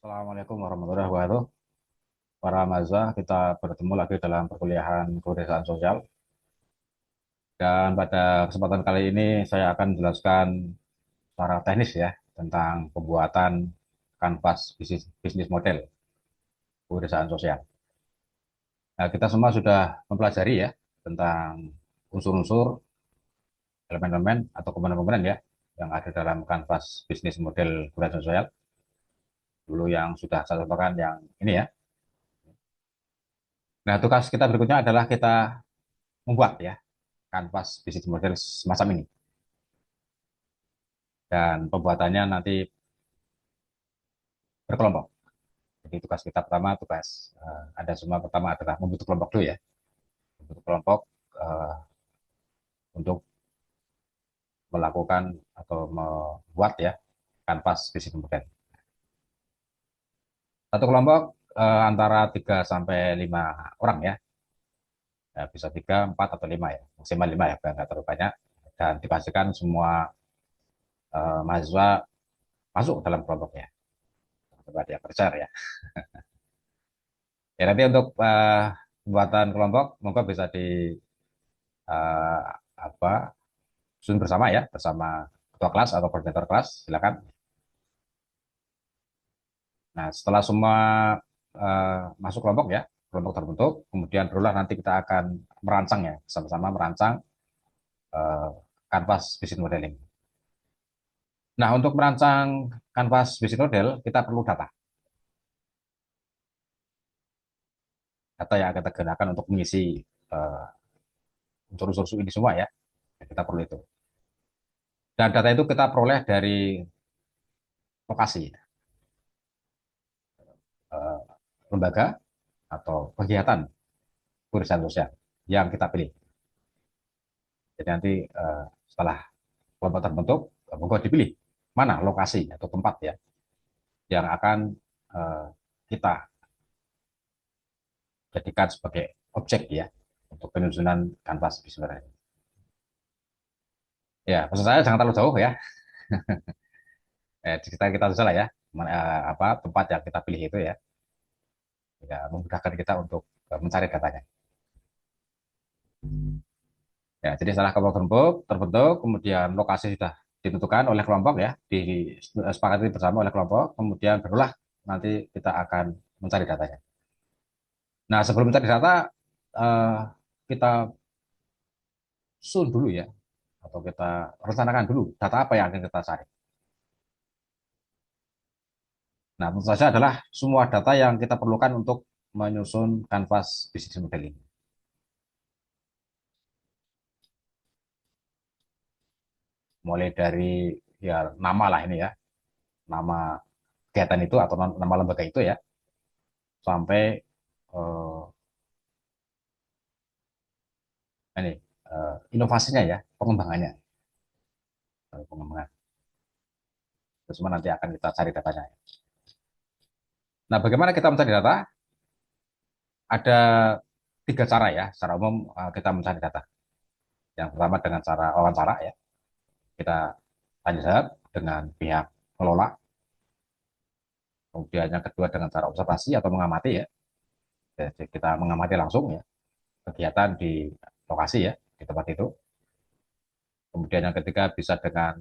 Assalamualaikum warahmatullahi wabarakatuh. Para mahasiswa, kita bertemu lagi dalam perkuliahan Kewirausahaan Sosial. Dan pada kesempatan kali ini saya akan menjelaskan secara teknis ya tentang pembuatan kanvas bisnis model kewirausahaan sosial. Nah, kita semua sudah mempelajari ya tentang unsur-unsur, elemen-elemen atau komponen-komponen ya yang ada dalam kanvas bisnis model kewirausahaan sosial. Dulu yang sudah saya contohkan yang ini ya. Nah, tugas kita berikutnya adalah kita membuat ya kanvas bisnis model semacam ini. Dan pembuatannya nanti berkelompok. Jadi tugas kita pertama, ada semua pertama adalah membentuk kelompok dulu ya. Membentuk kelompok uh, untuk melakukan atau membuat ya kanvas bisnis model. Satu kelompok antara 3 sampai 5 orang ya. Ya, bisa 3, 4 atau 5 ya. Maksimal 5 ya, biar nggak terlalu banyak. Dan dipastikan semua mahasiswa masuk dalam kelompoknya. Coba dia percaya ya. Ya nanti untuk pembuatan kelompok, monggo bisa di uh, apa susun bersama ya, bersama ketua kelas atau koordinator kelas, silakan. Nah, setelah semua masuk kelompok ya, kelompok terbentuk, kemudian barulah nanti kita akan merancang ya, sama-sama merancang uh, kanvas bisnis modeling. Nah, untuk merancang kanvas bisnis model, kita perlu data. Data yang kita gunakan untuk mengisi uh, unsur-unsur ini semua ya, kita perlu itu. Dan data itu kita peroleh dari lokasi, uh, lembaga atau kegiatan urusan sosial yang kita pilih. Jadi nanti setelah kelompok terbentuk, kelompok dipilih mana lokasi atau tempat ya yang akan uh, kita jadikan sebagai objek ya untuk penyusunan kanvas visual. Ya, maksud saya jangan terlalu jauh ya. Kita saja lah ya, apa tempat yang kita pilih itu ya, ya memudahkan kita untuk mencari datanya. Ya, jadi setelah kelompok terbentuk, kemudian lokasi sudah ditentukan oleh kelompok ya, disepakati bersama oleh kelompok, kemudian barulah nanti kita akan mencari datanya. Nah, sebelum mencari data, eh, kita sun dulu ya, atau kita rencanakan dulu data apa yang akan kita cari. Nah, tentu saja adalah semua data yang kita perlukan untuk menyusun kanvas bisnis modeling. Mulai dari ya nama lah ini ya, nama kegiatan itu atau nama lembaga itu ya, sampai eh, ini inovasinya ya, pengembangannya, pengembangan. Itu semua nanti akan kita cari datanya. Nah, bagaimana kita mencari data? Ada 3 cara ya, secara umum kita mencari data. Yang pertama dengan cara wawancara ya, kita tanya jawab dengan pihak pengelola. Kemudian yang kedua dengan cara observasi atau mengamati ya, jadi kita mengamati langsung ya kegiatan di lokasi ya, di tempat itu. Kemudian yang ketiga bisa dengan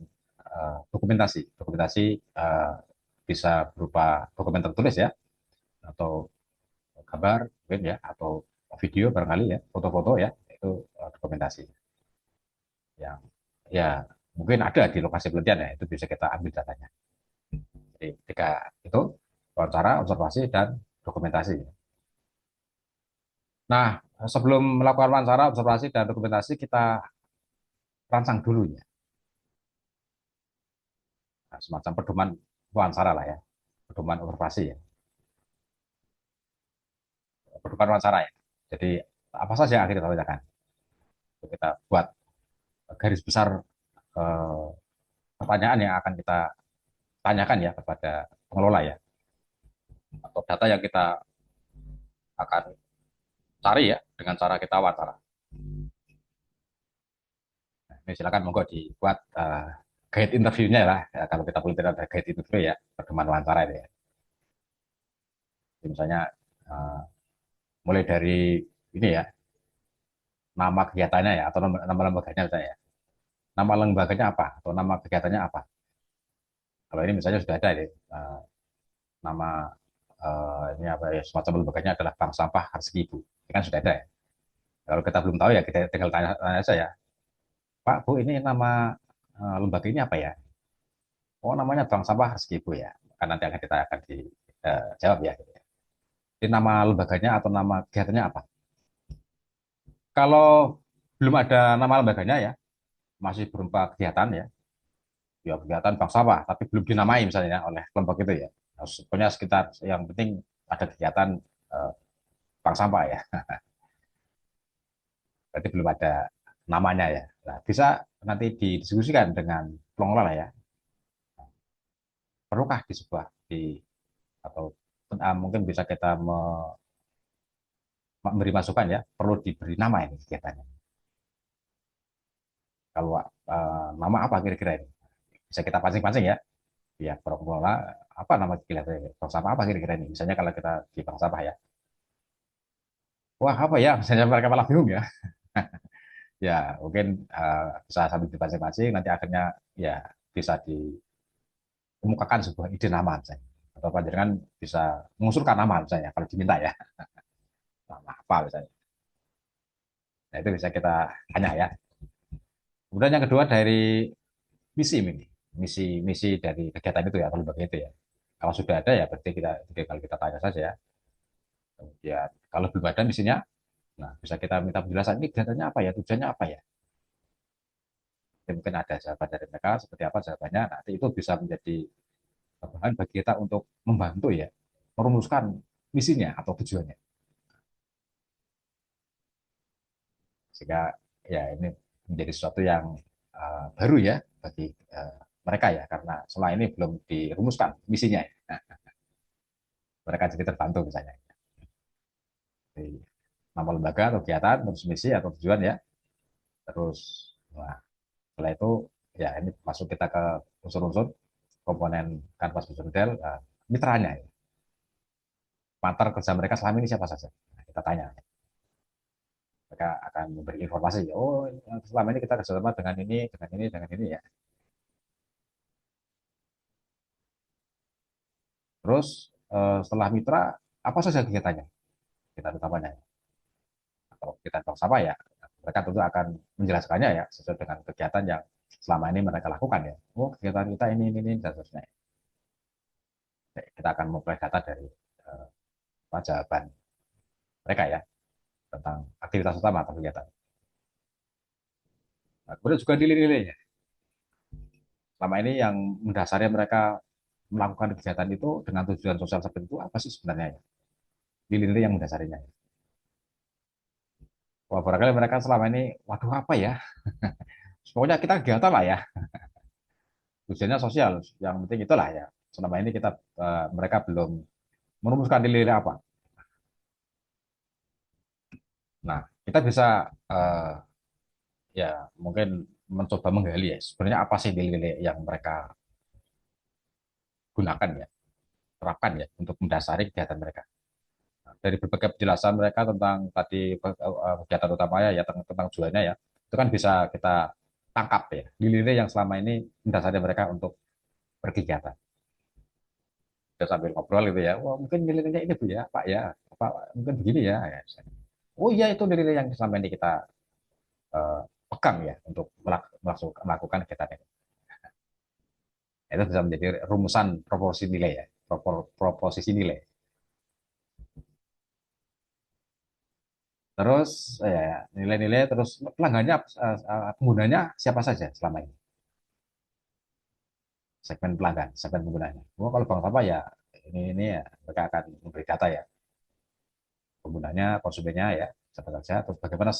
dokumentasi. Dokumentasi uh, bisa berupa dokumen tertulis ya, atau gambar mungkin ya, atau video barangkali ya, foto-foto ya, itu dokumentasi yang ya mungkin ada di lokasi penelitian ya, itu bisa kita ambil datanya. Jadi ketika itu wawancara, observasi, dan dokumentasi. Nah, sebelum melakukan wawancara, observasi, dan dokumentasi, kita rancang dulu ya. Nah, semacam pedoman wawancara lah ya, pedoman observasi ya, pedoman wawancara ya. Jadi apa saja yang akan kita tanyakan. Kita buat garis besar eh, pertanyaan yang akan kita tanyakan ya kepada pengelola ya, atau data yang kita akan cari ya dengan cara kita wawancara. Nah, ini silakan monggo dibuat guide interviewnya lah ya, kalau kita boleh ada guide interview ya, pedoman wawancara itu ya. Misalnya eh, mulai dari ini ya, nama kegiatannya ya, atau nama lembaganya misalnya ya. Nama lembaganya apa? Atau nama kegiatannya apa? Kalau ini misalnya sudah ada ya, nama ini apa ya, semacam lembaganya adalah Bank Sampah Rezeki Ibu. Ini kan sudah ada ya. Kalau kita belum tahu ya kita tinggal tanya saja, Pak, Bu, ini nama lembaga ini apa ya? Oh, namanya Bank Sampah Rezeki Ibu ya. Kan nanti kita akan dijawab ya. Jadi nama lembaganya atau nama kegiatannya apa? Kalau belum ada nama lembaganya ya, masih berupa kegiatan ya, ya kegiatan bank sampah, tapi belum dinamai misalnya oleh kelompok itu ya. Nah, pokoknya sekitar yang penting ada kegiatan eh, bank sampah ya, berarti belum ada namanya ya. Nah, bisa nanti didiskusikan dengan pengelola ya, perlukah di sebuah atau mungkin bisa kita memberi masukan ya, perlu diberi nama ini kegiatannya. Kalau nama apa kira-kira ini? Bisa kita pancing-pancing ya, pihak pengelola apa nama kegiatannya, bank sampah apa kira-kira ini? Misalnya kalau kita di bank sampah ya, wah apa ya, misalnya mereka malah bingung ya. Ya mungkin bisa sambil dipancing-pancing, nanti akhirnya ya bisa dikemukakan sebuah ide nama misalnya, atau panjenengan bisa mengusulkan nama misalnya kalau diminta ya, nama apa misalnya. Nah itu bisa kita tanya ya. Kemudian yang kedua dari misi ini, misi dari kegiatan itu ya, atau lembaga itu ya. Kalau sudah ada ya berarti kita tinggal kita tanya saja ya. Kemudian kalau belum ada misinya, nah bisa kita minta penjelasan ini kegiatannya apa ya, tujuannya apa ya. Jadi mungkin ada jawaban dari mereka seperti apa jawabannya. Nanti itu bisa menjadi bahan bagi kita untuk membantu ya merumuskan misinya atau tujuannya. Sehingga ya ini menjadi sesuatu yang baru ya bagi mereka ya, karena selama ini belum dirumuskan misinya ya. Nah, mereka jadi terbantu misalnya. Jadi, nama lembaga atau kegiatan, terus misi atau tujuan ya. Terus nah, setelah itu ya ini masuk kita ke unsur-unsur komponen kanvas business model, mitranya ya. Partner kerja mereka selama ini siapa saja. Nah, kita tanya. Mereka akan memberi informasi. Oh, selama ini kita kerjasama dengan ini, dengan ini, dengan ini ya. Terus setelah mitra, apa saja kegiatannya? Kegiatan utamanya. Atau kegiatan bank sampah ya. Mereka tentu akan menjelaskannya ya sesuai dengan kegiatan yang selama ini mereka lakukan ya. Oh, kegiatan kita ini, dan seterusnya. Kita akan memperoleh data dari jawaban mereka ya tentang aktivitas utama atau kegiatan. Nah, kemudian juga nilai-nilainya. Selama ini yang mendasari mereka melakukan kegiatan itu dengan tujuan sosial seperti itu apa sih sebenarnya ya? Nilai-nilai yang mendasarinya. Wah, barangkali mereka selama ini, waduh apa ya? Pokoknya kita kegiatan lah ya. Tujuannya sosial. Yang penting itulah ya. Selama ini kita mereka belum merumuskan nilai-nilai apa. Nah, kita bisa ya mungkin mencoba menggali ya. Sebenarnya apa sih nilai-nilai yang mereka gunakan ya, terapkan ya untuk mendasari kegiatan mereka. Nah, dari berbagai penjelasan mereka tentang tadi kegiatan utamanya ya tentang tujuannya ya, itu kan bisa kita tangkap ya nilai-nilai yang selama ini mendasari mereka untuk berkegiatan. Kita sambil ngobrol gitu ya, wah mungkin nilai-nilainya ini Bu ya, Pak ya, Pak mungkin begini ya. Ya. Oh iya itu nilai-nilai yang selama ini kita eh, pegang ya untuk melakukan kegiatan ini. Itu bisa menjadi rumusan proporsi nilai ya, proposisi nilai. Terus ya nilai-nilai terus pelanggannya penggunanya siapa saja selama ini? Segmen pelanggan, segmen penggunanya. Oh, kalau bank sampah ya ini ya mereka akan memberi data ya penggunanya, konsumennya ya siapa saja. Terus bagaimana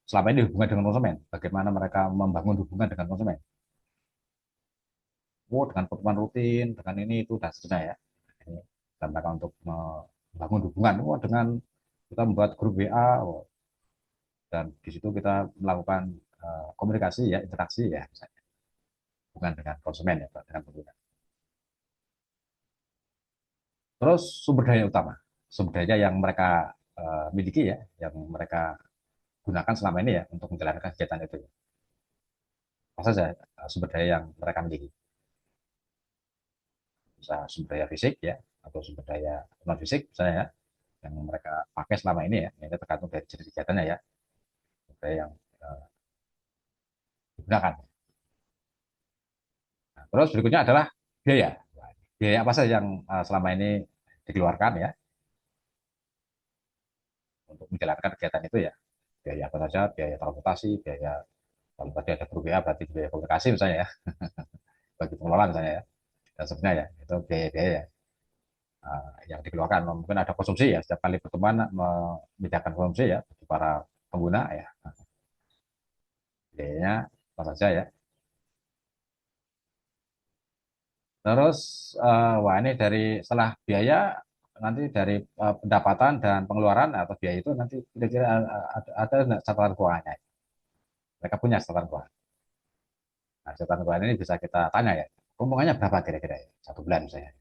selama ini hubungan dengan konsumen? Bagaimana mereka membangun hubungan dengan konsumen? Oh, dengan pertemuan rutin, dengan ini itu dan seterusnya ya. Ini dan mereka untuk membangun hubungan. Oh, dengan kita membuat grup WA, oh, dan di situ kita melakukan komunikasi ya, interaksi ya, misalnya. Bukan dengan konsumen ya, dengan pengguna. Terus sumber daya yang mereka miliki ya, yang mereka gunakan selama ini ya untuk menjalankan kegiatan itu. Apa saja sumber daya yang mereka miliki? Bisa sumber daya fisik ya, atau sumber daya non fisik misalnya ya, yang mereka pakai selama ini ya. Ini tergantung dari jenis kegiatannya ya, sumber daya yang uh, digunakan. Nah, terus berikutnya adalah biaya. Biaya apa saja yang selama ini dikeluarkan ya untuk menjalankan kegiatan itu ya. Biaya apa saja, biaya transportasi, biaya kalau tadi ada guru BA berarti biaya komunikasi misalnya ya, bagi pengelola misalnya ya, dan sebenarnya ya, itu biaya-biaya ya, yang dikeluarkan. Mungkin ada konsumsi ya, setiap kali pertemuan membedakan konsumsi ya, bagi para pengguna ya, biayanya apa saja ya. Terus, wah ini dari setelah biaya, nanti dari pendapatan dan pengeluaran atau biaya itu nanti kira-kira ada nggak catatan keuangannya. Mereka punya catatan keuangan. Nah, catatan keuangan ini bisa kita tanya ya, keuntungannya berapa kira-kira ya, 1 bulan misalnya,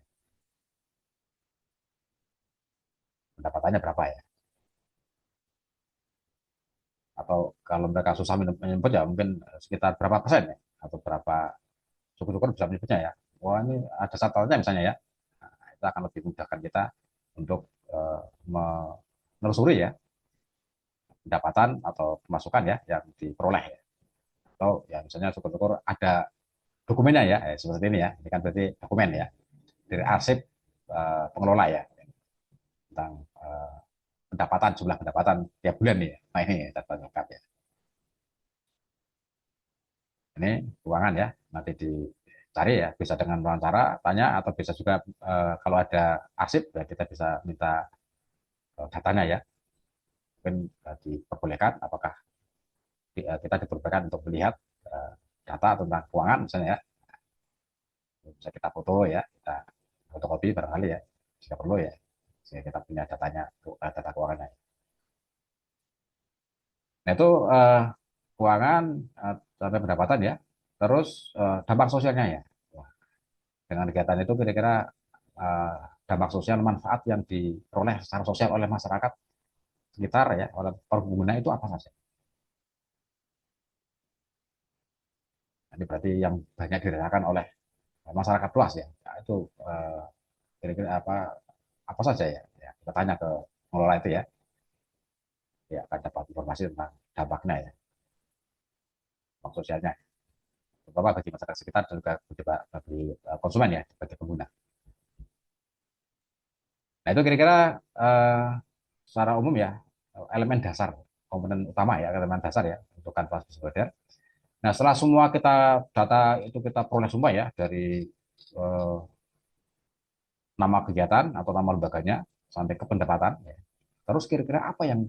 pendapatannya berapa ya. Atau kalau mereka susah menyebut ya mungkin sekitar berapa persen ya, atau berapa, syukur-syukur bisa menyebutnya ya. Wah ini ada satuannya misalnya ya. Nah, itu akan lebih mudahkan kita untuk menelusuri ya pendapatan atau pemasukan ya yang diperoleh ya. Atau ya misalnya syukur-syukur ada dokumennya ya, seperti ini ya. Ini kan berarti dokumen ya dari arsip pengelola ya tentang pendapatan, jumlah pendapatan tiap bulan nih ya. Nah ini catatan lengkap ya. Ini keuangan ya, nanti dicari ya, bisa dengan wawancara, tanya, atau bisa juga kalau ada arsip, ya kita bisa minta datanya ya. Mungkin diperbolehkan, apakah kita diperbolehkan untuk melihat data tentang keuangan misalnya ya. Bisa kita foto ya, kita fotokopi barangkali ya, jika perlu ya, sehingga kita punya datanya, data keuangannya. Nah itu keuangan sampai pendapatan ya. Terus dampak sosialnya ya. Dengan kegiatan itu kira-kira eh, dampak sosial manfaat yang diperoleh secara sosial oleh masyarakat sekitar ya, oleh pengguna itu apa saja. Ini berarti yang banyak dirasakan oleh masyarakat luas ya. Nah, itu kira-kira apa saja ya. Ya kita tanya ke pengelola itu ya, ya akan dapat informasi tentang dampaknya ya, dampak sosialnya, terutama bagi masyarakat sekitar dan juga bagi konsumen ya, bagi pengguna. Nah itu kira-kira eh, secara umum ya elemen dasar, komponen utama ya, elemen dasar ya untuk kanvas business. Nah, setelah semua data itu kita peroleh semua ya dari eh, nama kegiatan atau nama lembaganya sampai ke pendapatan, ya. Terus kira-kira apa yang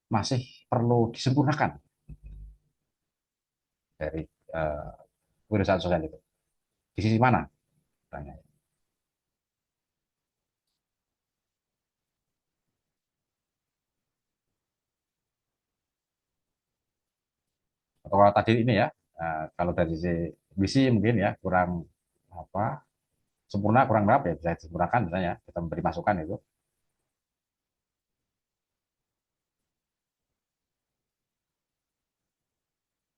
masih perlu disempurnakan dari eh, wirisan sosial itu? Di sisi mana? Tanya. Atau kalau tadi ini ya, kalau dari sisi visi mungkin ya kurang apa sempurna, kurang berapa ya bisa disempurnakan misalnya kita memberi masukan itu.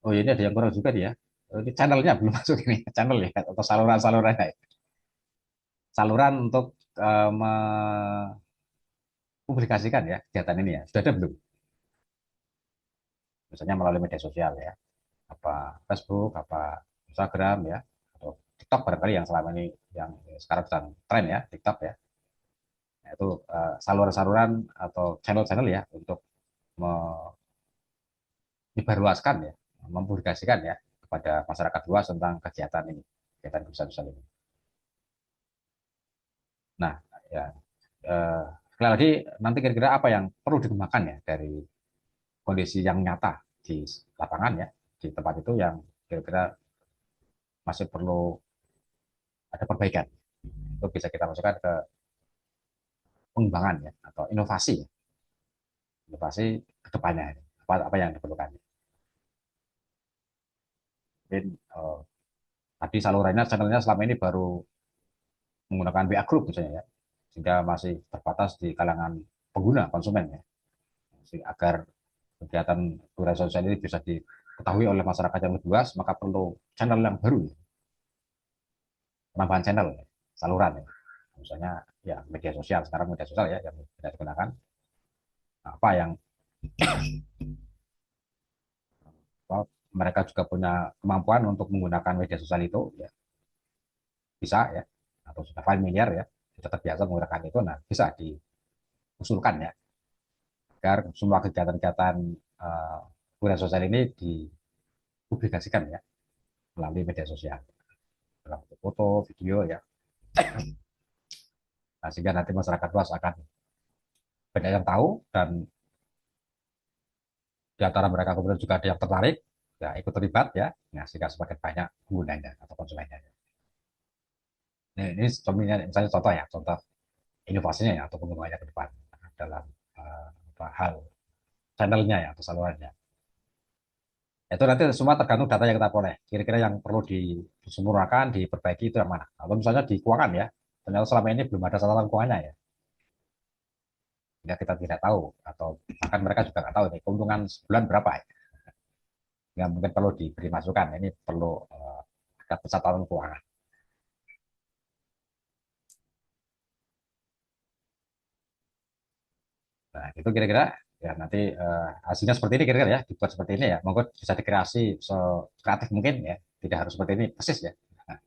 Oh ini ada yang kurang juga dia. Oh, ini channelnya belum masuk ini channel ya atau saluran-salurannya ya. Saluran untuk mempublikasikan ya kegiatan ini ya. Sudah ada belum? Misalnya melalui media sosial ya, apa Facebook, apa Instagram ya, atau TikTok barangkali yang selama ini yang sekarang sedang tren ya, TikTok ya. Nah, itu saluran-saluran atau channel-channel ya untuk menyebarluaskan ya, mempublikasikan ya kepada masyarakat luas tentang kegiatan ini, kegiatan besar-besar ini. Nah, ya eh, sekali lagi nanti kira-kira apa yang perlu dikembangkan ya dari kondisi yang nyata di lapangan ya, di tempat itu yang kira-kira masih perlu ada perbaikan. Itu bisa kita masukkan ke pengembangan ya atau inovasi ya. Inovasi ke depannya apa yang diperlukan. Mungkin tadi salurannya channelnya selama ini baru menggunakan WA Group misalnya ya. sehingga masih terbatas di kalangan pengguna konsumen ya, agar kegiatan media sosial ini bisa diketahui oleh masyarakat yang lebih luas, maka perlu channel yang baru, penambahan channel, saluran ya. Misalnya ya media sosial, sekarang media sosial ya yang bisa digunakan. Nah, apa yang mereka juga punya kemampuan untuk menggunakan media sosial itu ya bisa ya, atau sudah familiar ya, sudah terbiasa menggunakan itu, nah bisa diusulkan ya agar semua kegiatan-kegiatan budaya sosial ini dipublikasikan ya melalui media sosial dalam bentuk foto, video ya. Nah, sehingga nanti masyarakat luas akan banyak yang tahu, dan di antara mereka kemudian juga ada yang tertarik ya ikut terlibat ya, nah, sehingga semakin banyak penggunanya atau konsumennya. Ini misalnya contoh ya, contoh inovasinya ya atau pengembangannya ke depan dalam hal channelnya ya atau salurannya. Itu nanti semua tergantung data yang kita peroleh. Kira-kira yang perlu disempurnakan, diperbaiki itu yang mana? Atau misalnya di keuangan ya, ternyata selama ini belum ada catatan keuangannya ya, sehingga kita tidak tahu, atau bahkan mereka juga nggak tahu nih keuntungan sebulan berapa ya. Nggak mungkin perlu diberi masukan. Ini perlu ada catatan keuangan. Nah, itu kira-kira ya nanti hasilnya seperti ini kira-kira ya, dibuat seperti ini ya. Monggo bisa dikreasi sekreatif mungkin ya, tidak harus seperti ini persis ya. Nah,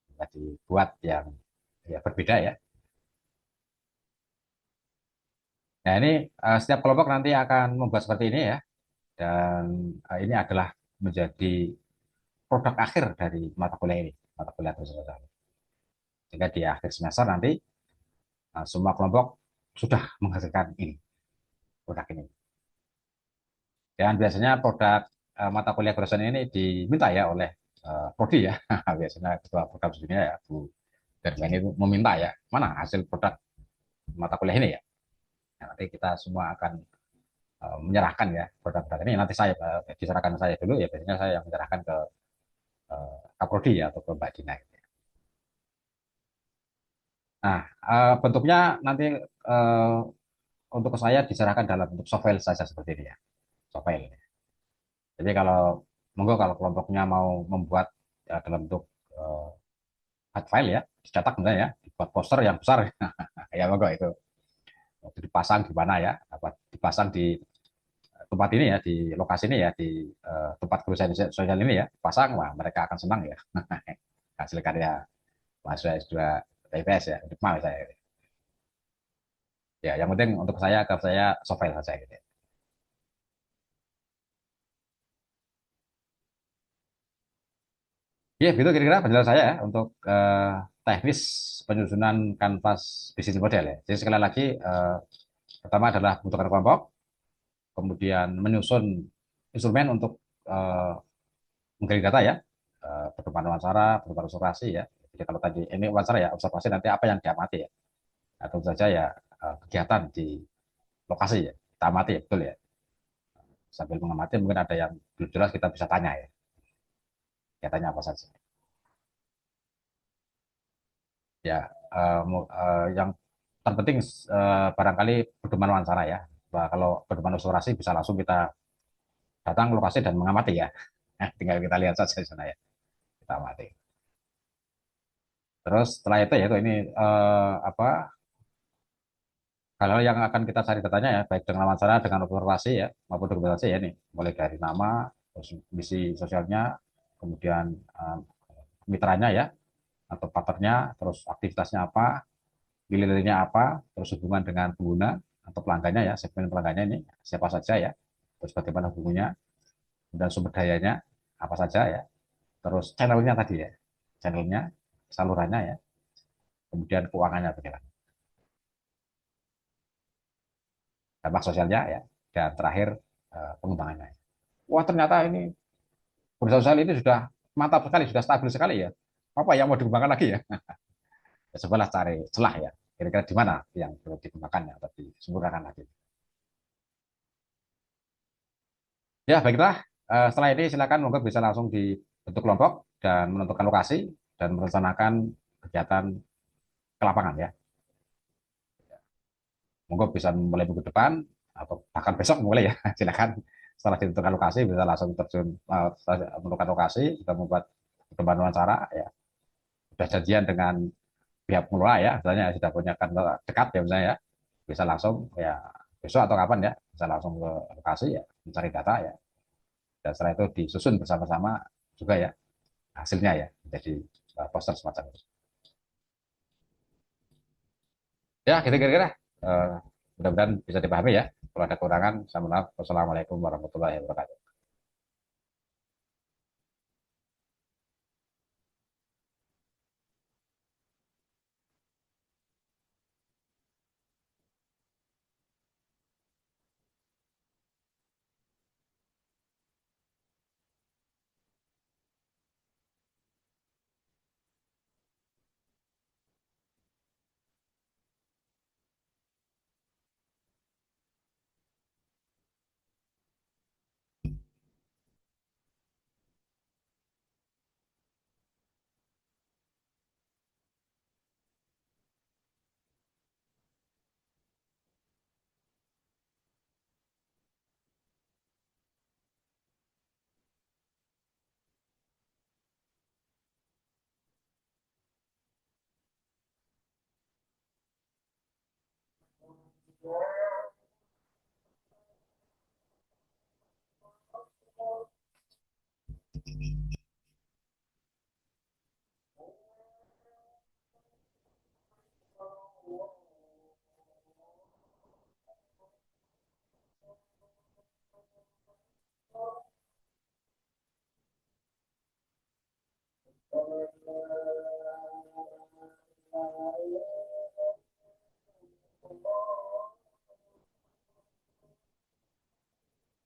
bisa dibuat yang ya berbeda ya. Nah, ini setiap kelompok nanti akan membuat seperti ini ya, dan ini adalah menjadi produk akhir dari mata kuliah ini, mata kuliah terus sosial. Sehingga di akhir semester nanti semua kelompok sudah menghasilkan ini, produk ini. Dan biasanya produk mata kuliah jurusan ini diminta ya oleh prodi ya, biasanya ketua program studinya ya Bu Darmawan itu meminta ya, mana hasil produk mata kuliah ini ya. Nah, nanti kita semua akan menyerahkan ya produk-produk ini, nanti saya diserahkan saya dulu ya, biasanya saya yang menyerahkan ke Kaprodi ya atau ke Mbak Dina gitu ya. Nah, bentuknya nanti uh, untuk saya diserahkan dalam bentuk softfile saja seperti ini ya, softfile. Jadi kalau monggo kalau kelompoknya mau membuat ya, dalam bentuk uh, hard file ya, dicetak misalnya ya, dibuat poster yang besar ya monggo itu. Waktu dipasang di mana ya, apa dipasang di tempat ini ya, di lokasi ini ya, di tempat perusahaan sosial ini ya, pasang, wah mereka akan senang ya. Hasil karya mahasiswa S2 TIPS ya, untuk mau saya. Ya, yang penting untuk saya, ke saya software saja gitu. Ya, gitu kira-kira penjelasan saya ya, untuk teknis penyusunan kanvas bisnis model ya. Jadi sekali lagi, pertama adalah membutuhkan kelompok, kemudian menyusun instrumen untuk eh, menggali data ya, pertemuan wawancara, pertemuan observasi ya. Jadi kalau tadi ini wawancara ya, observasi nanti apa yang diamati ya, atau saja ya kegiatan di lokasi ya, kita amati ya, betul ya. Sambil mengamati mungkin ada yang belum jelas, kita bisa tanya ya, kegiatannya apa saja. Ya, yang terpenting barangkali pedoman wawancara ya. Kalau pedoman observasi bisa langsung kita datang ke lokasi dan mengamati ya. Tinggal kita lihat saja di sana ya, kita amati. Terus setelah itu ya, itu ini apa hal-hal yang akan kita cari datanya ya, baik dengan wawancara, dengan observasi ya, maupun dokumentasi ya, nih mulai dari nama, terus misi sosialnya, kemudian mitranya ya, atau partnernya, terus aktivitasnya apa, nilainya apa, terus hubungan dengan pengguna atau pelanggannya ya, segmen pelanggannya ini siapa saja ya, terus bagaimana hubungannya, dan sumber dayanya apa saja ya, terus channelnya tadi ya, channelnya, salurannya ya, kemudian keuangannya bagaimana, dampak sosialnya ya, dan terakhir pengembangannya. Wah ternyata ini perusahaan sosial ini sudah mantap sekali, sudah stabil sekali ya. Apa yang mau dikembangkan lagi ya? Ya cobalah cari celah ya. Kira-kira di mana yang perlu dikembangkan ya, atau disempurnakan lagi. Ya baiklah, setelah ini silakan monggo bisa langsung dibentuk kelompok dan menentukan lokasi dan merencanakan kegiatan ke lapangan ya. monggo bisa mulai minggu depan atau bahkan besok mulai ya. Silakan setelah ditentukan lokasi bisa langsung terjun menentukan lokasi, kita membuat pertemuan wawancara ya. Sudah janjian dengan pihak pengelola ya, misalnya sudah punya kantor dekat ya misalnya ya, bisa langsung ya besok atau kapan ya, bisa langsung ke lokasi ya, mencari data ya, dan setelah itu disusun bersama-sama juga ya hasilnya ya, jadi poster semacam itu. Ya, gitu kira-kira. Eh, mudah-mudahan bisa dipahami ya. Kalau ada kurangan, saya mohon maaf. Wassalamualaikum warahmatullahi wabarakatuh.